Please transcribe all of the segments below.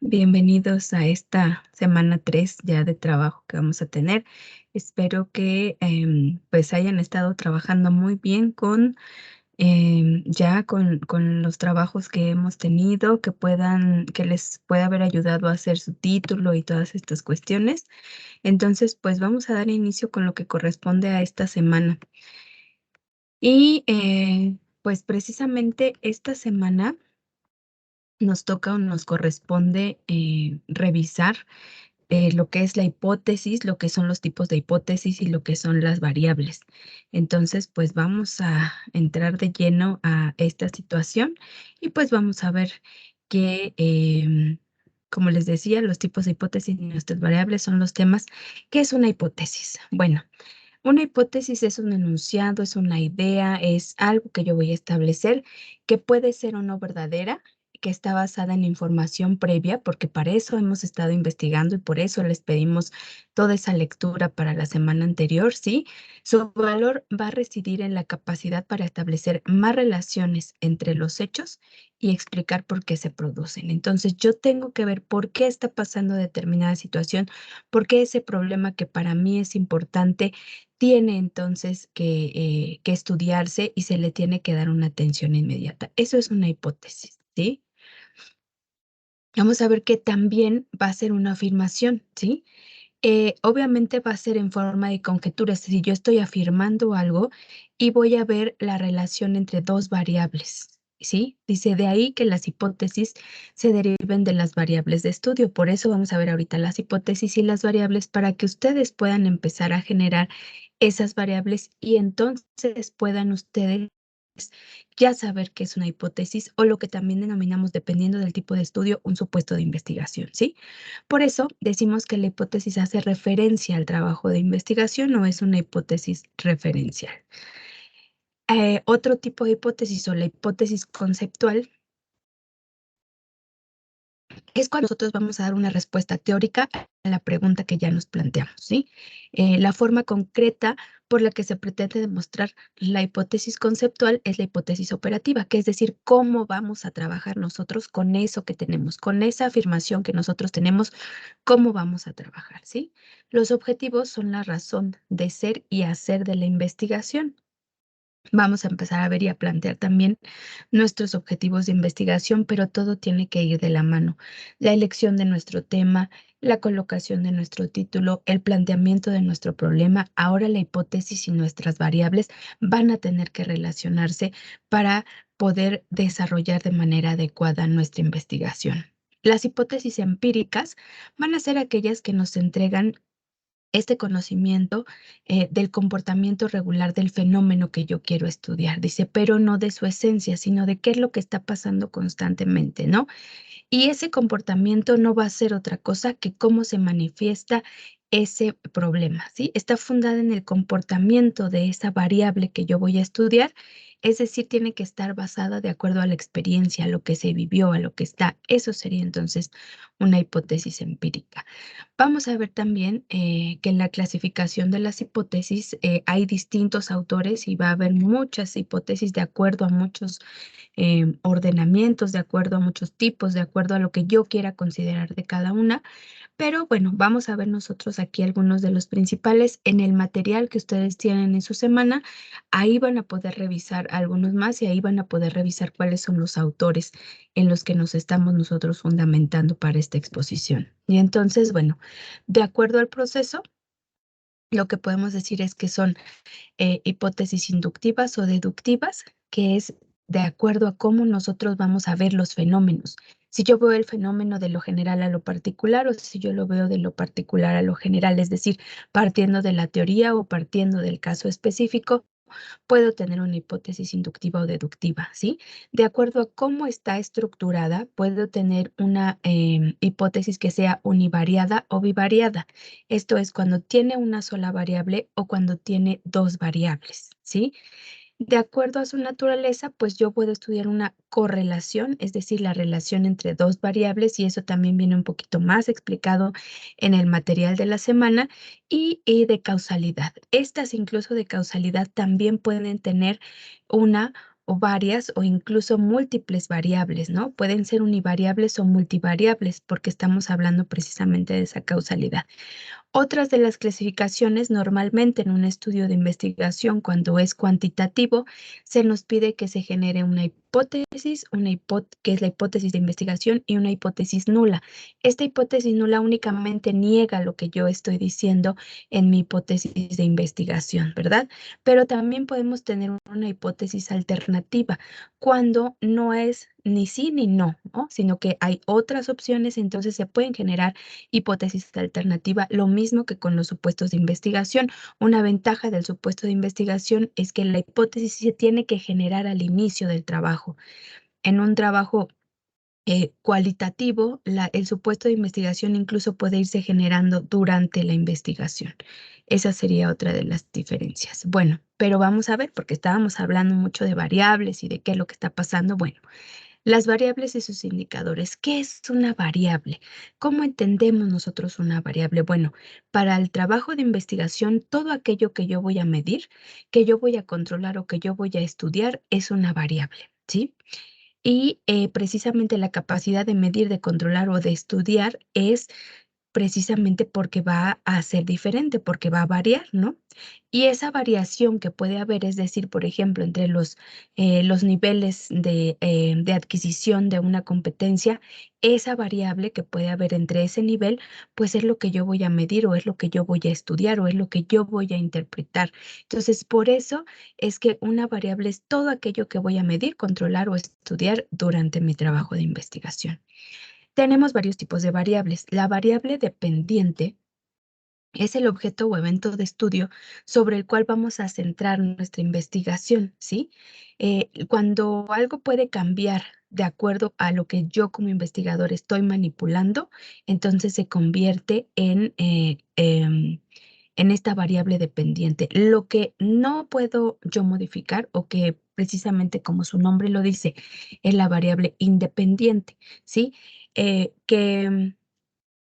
Bienvenidos a esta semana 3 ya de trabajo que vamos a tener. Espero que pues hayan estado trabajando muy bien con ya con los trabajos que hemos tenido, que les pueda haber ayudado a hacer su título y todas estas cuestiones. Entonces, pues vamos a dar inicio con lo que corresponde a esta semana. Y pues precisamente esta semana nos toca o nos corresponde revisar lo que es la hipótesis, lo que son los tipos de hipótesis y lo que son las variables. Entonces, pues vamos a entrar de lleno a esta situación y pues vamos a ver que, como les decía, los tipos de hipótesis y nuestras variables son los temas. ¿Qué es una hipótesis? Bueno, una hipótesis es un enunciado, es una idea, es algo que yo voy a establecer que puede ser o no verdadera, que está basada en información previa, porque para eso hemos estado investigando y por eso les pedimos toda esa lectura para la semana anterior, ¿sí? Su valor va a residir en la capacidad para establecer más relaciones entre los hechos y explicar por qué se producen. Entonces, yo tengo que ver por qué está pasando determinada situación, por qué ese problema que para mí es importante tiene entonces que estudiarse y se le tiene que dar una atención inmediata. Eso es una hipótesis, ¿sí? Vamos a ver que también va a ser una afirmación, ¿sí? Obviamente va a ser en forma de conjetura, es decir, yo estoy afirmando algo y voy a ver la relación entre dos variables, ¿sí? Dice de ahí que las hipótesis se deriven de las variables de estudio. Por eso vamos a ver ahorita las hipótesis y las variables para que ustedes puedan empezar a generar esas variables y entonces puedan ustedes ya saber qué es una hipótesis o lo que también denominamos, dependiendo del tipo de estudio, un supuesto de investigación, ¿sí? Por eso decimos que la hipótesis hace referencia al trabajo de investigación o es una hipótesis referencial. Otro tipo de hipótesis o la hipótesis conceptual es cuando nosotros vamos a dar una respuesta teórica a la pregunta que ya nos planteamos, ¿sí? La forma concreta por la que se pretende demostrar la hipótesis conceptual es la hipótesis operativa, que es decir, cómo vamos a trabajar nosotros con eso que tenemos, con esa afirmación que nosotros tenemos, cómo vamos a trabajar, ¿sí? Los objetivos son la razón de ser y hacer de la investigación. Vamos a empezar a ver y a plantear también nuestros objetivos de investigación, pero todo tiene que ir de la mano. La elección de nuestro tema, la colocación de nuestro título, el planteamiento de nuestro problema, ahora la hipótesis y nuestras variables van a tener que relacionarse para poder desarrollar de manera adecuada nuestra investigación. Las hipótesis empíricas van a ser aquellas que nos entregan este conocimiento del comportamiento regular del fenómeno que yo quiero estudiar. Dice, pero no de su esencia, sino de qué es lo que está pasando constantemente, ¿no? Y ese comportamiento no va a ser otra cosa que cómo se manifiesta ese problema, ¿sí? Está fundada en el comportamiento de esa variable que yo voy a estudiar, es decir, tiene que estar basada de acuerdo a la experiencia, a lo que se vivió, a lo que está. Eso sería entonces una hipótesis empírica. Vamos a ver también que en la clasificación de las hipótesis hay distintos autores y va a haber muchas hipótesis de acuerdo a muchos ordenamientos, de acuerdo a muchos tipos, de acuerdo a lo que yo quiera considerar de cada una. Pero bueno, vamos a ver nosotros aquí algunos de los principales en el material que ustedes tienen en su semana. Ahí van a poder revisar algunos más y ahí van a poder revisar cuáles son los autores en los que nos estamos nosotros fundamentando para esta exposición. Y entonces, bueno, de acuerdo al proceso, lo que podemos decir es que son hipótesis inductivas o deductivas, que es de acuerdo a cómo nosotros vamos a ver los fenómenos. Si yo veo el fenómeno de lo general a lo particular o si yo lo veo de lo particular a lo general, es decir, partiendo de la teoría o partiendo del caso específico, puedo tener una hipótesis inductiva o deductiva, ¿sí? De acuerdo a cómo está estructurada, puedo tener una hipótesis que sea univariada o bivariada. Esto es cuando tiene una sola variable o cuando tiene dos variables, ¿sí? De acuerdo a su naturaleza, pues yo puedo estudiar una correlación, es decir, la relación entre dos variables, y eso también viene un poquito más explicado en el material de la semana, y de causalidad. Estas incluso de causalidad también pueden tener una o varias o incluso múltiples variables, ¿no? Pueden ser univariables o multivariables porque estamos hablando precisamente de esa causalidad. Otras de las clasificaciones, normalmente en un estudio de investigación, cuando es cuantitativo, se nos pide que se genere una hipótesis, que es la hipótesis de investigación, y una hipótesis nula. Esta hipótesis nula únicamente niega lo que yo estoy diciendo en mi hipótesis de investigación, ¿verdad? Pero también podemos tener una hipótesis alternativa cuando no es ni sí ni no, ¿no? Sino que hay otras opciones, entonces se pueden generar hipótesis alternativa, lo mismo que con los supuestos de investigación. Una ventaja del supuesto de investigación es que la hipótesis se tiene que generar al inicio del trabajo. En un trabajo cualitativo, el supuesto de investigación incluso puede irse generando durante la investigación. Esa sería otra de las diferencias. Bueno, pero vamos a ver, porque estábamos hablando mucho de variables y de qué es lo que está pasando. Bueno, las variables y sus indicadores. ¿Qué es una variable? ¿Cómo entendemos nosotros una variable? Bueno, para el trabajo de investigación, todo aquello que yo voy a medir, que yo voy a controlar o que yo voy a estudiar es una variable, ¿sí? Y precisamente la capacidad de medir, de controlar o de estudiar es precisamente porque va a ser diferente, porque va a variar, ¿no? Y esa variación que puede haber, es decir, por ejemplo, entre los niveles de adquisición de una competencia, esa variable que puede haber entre ese nivel, pues es lo que yo voy a medir o es lo que yo voy a estudiar o es lo que yo voy a interpretar. Entonces, por eso es que una variable es todo aquello que voy a medir, controlar o estudiar durante mi trabajo de investigación. Tenemos varios tipos de variables. La variable dependiente es el objeto o evento de estudio sobre el cual vamos a centrar nuestra investigación, ¿sí? Cuando algo puede cambiar de acuerdo a lo que yo como investigador estoy manipulando, entonces se convierte en esta variable dependiente. Lo que no puedo yo modificar o que precisamente como su nombre lo dice, es la variable independiente, ¿sí? Que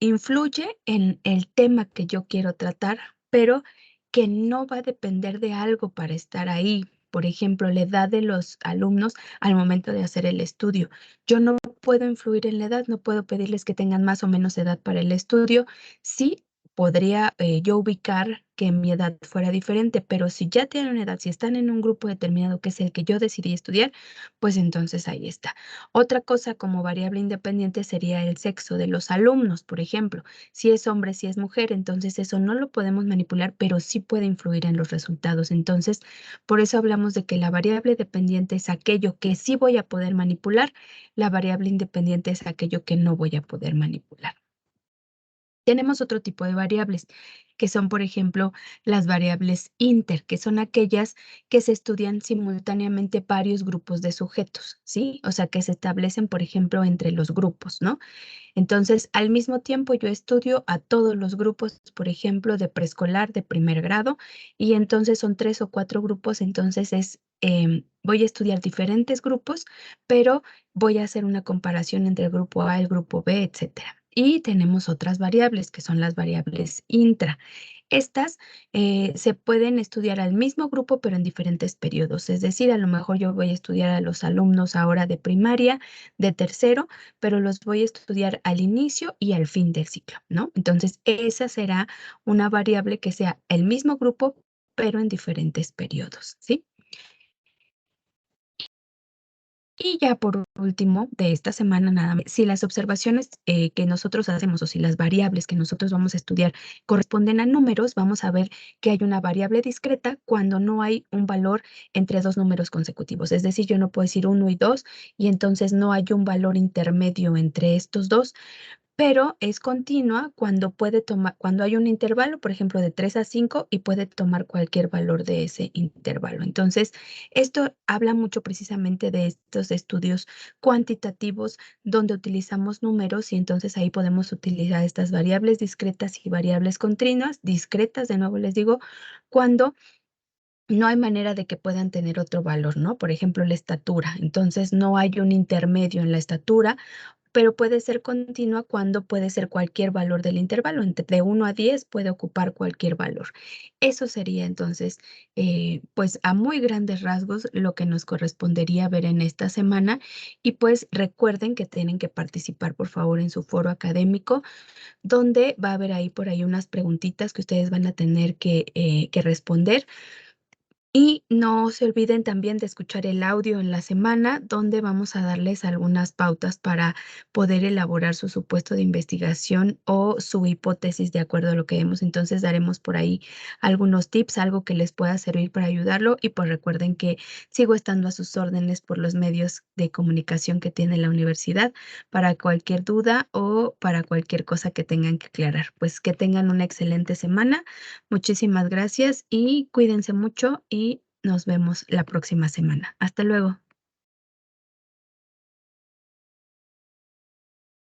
influye en el tema que yo quiero tratar, pero que no va a depender de algo para estar ahí. Por ejemplo, la edad de los alumnos al momento de hacer el estudio. Yo no puedo influir en la edad, no puedo pedirles que tengan más o menos edad para el estudio. Sí, podría yo ubicar que mi edad fuera diferente, pero si ya tienen una edad, si están en un grupo determinado que es el que yo decidí estudiar, pues entonces ahí está. Otra cosa como variable independiente sería el sexo de los alumnos, por ejemplo. Si es hombre, si es mujer, entonces eso no lo podemos manipular, pero sí puede influir en los resultados. Entonces, por eso hablamos de que la variable dependiente es aquello que sí voy a poder manipular, la variable independiente es aquello que no voy a poder manipular. Tenemos otro tipo de variables, que son, por ejemplo, las variables inter, que son aquellas que se estudian simultáneamente varios grupos de sujetos, ¿sí? O sea, que se establecen, por ejemplo, entre los grupos, ¿no? Entonces, al mismo tiempo, yo estudio a todos los grupos, por ejemplo, de preescolar, de primer grado, y entonces son 3 o 4 grupos, entonces voy a estudiar diferentes grupos, pero voy a hacer una comparación entre el grupo A, el grupo B, etcétera. Y tenemos otras variables, que son las variables intra. Estas se pueden estudiar al mismo grupo, pero en diferentes periodos. Es decir, a lo mejor yo voy a estudiar a los alumnos ahora de primaria, de tercero, pero los voy a estudiar al inicio y al fin del ciclo, ¿no? Entonces, esa será una variable que sea el mismo grupo, pero en diferentes periodos, ¿sí? Y ya por último, de esta semana nada más, si las observaciones que nosotros hacemos o si las variables que nosotros vamos a estudiar corresponden a números, vamos a ver que hay una variable discreta cuando no hay un valor entre dos números consecutivos. Es decir, yo no puedo decir 1 y 2 y entonces no hay un valor intermedio entre estos dos, pero es continua cuando puede tomar, cuando hay un intervalo, por ejemplo, de 3 a 5 y puede tomar cualquier valor de ese intervalo. Entonces, esto habla mucho precisamente de estos estudios cuantitativos donde utilizamos números y entonces ahí podemos utilizar estas variables discretas y variables continuas, discretas, de nuevo les digo, cuando no hay manera de que puedan tener otro valor, ¿no? Por ejemplo, la estatura. Entonces, no hay un intermedio en la estatura pero puede ser continua cuando puede ser cualquier valor del intervalo, entre de 1 a 10 puede ocupar cualquier valor. Eso sería entonces, pues, a muy grandes rasgos lo que nos correspondería ver en esta semana y, pues, recuerden que tienen que participar, por favor, en su foro académico, donde va a haber ahí por ahí unas preguntitas que ustedes van a tener que responder. Y no se olviden también de escuchar el audio en la semana, donde vamos a darles algunas pautas para poder elaborar su supuesto de investigación o su hipótesis de acuerdo a lo que vemos. Entonces, daremos por ahí algunos tips, algo que les pueda servir para ayudarlo. Y pues recuerden que sigo estando a sus órdenes por los medios de comunicación que tiene la universidad para cualquier duda o para cualquier cosa que tengan que aclarar. Pues que tengan una excelente semana. Muchísimas gracias y cuídense mucho y nos vemos la próxima semana. Hasta luego.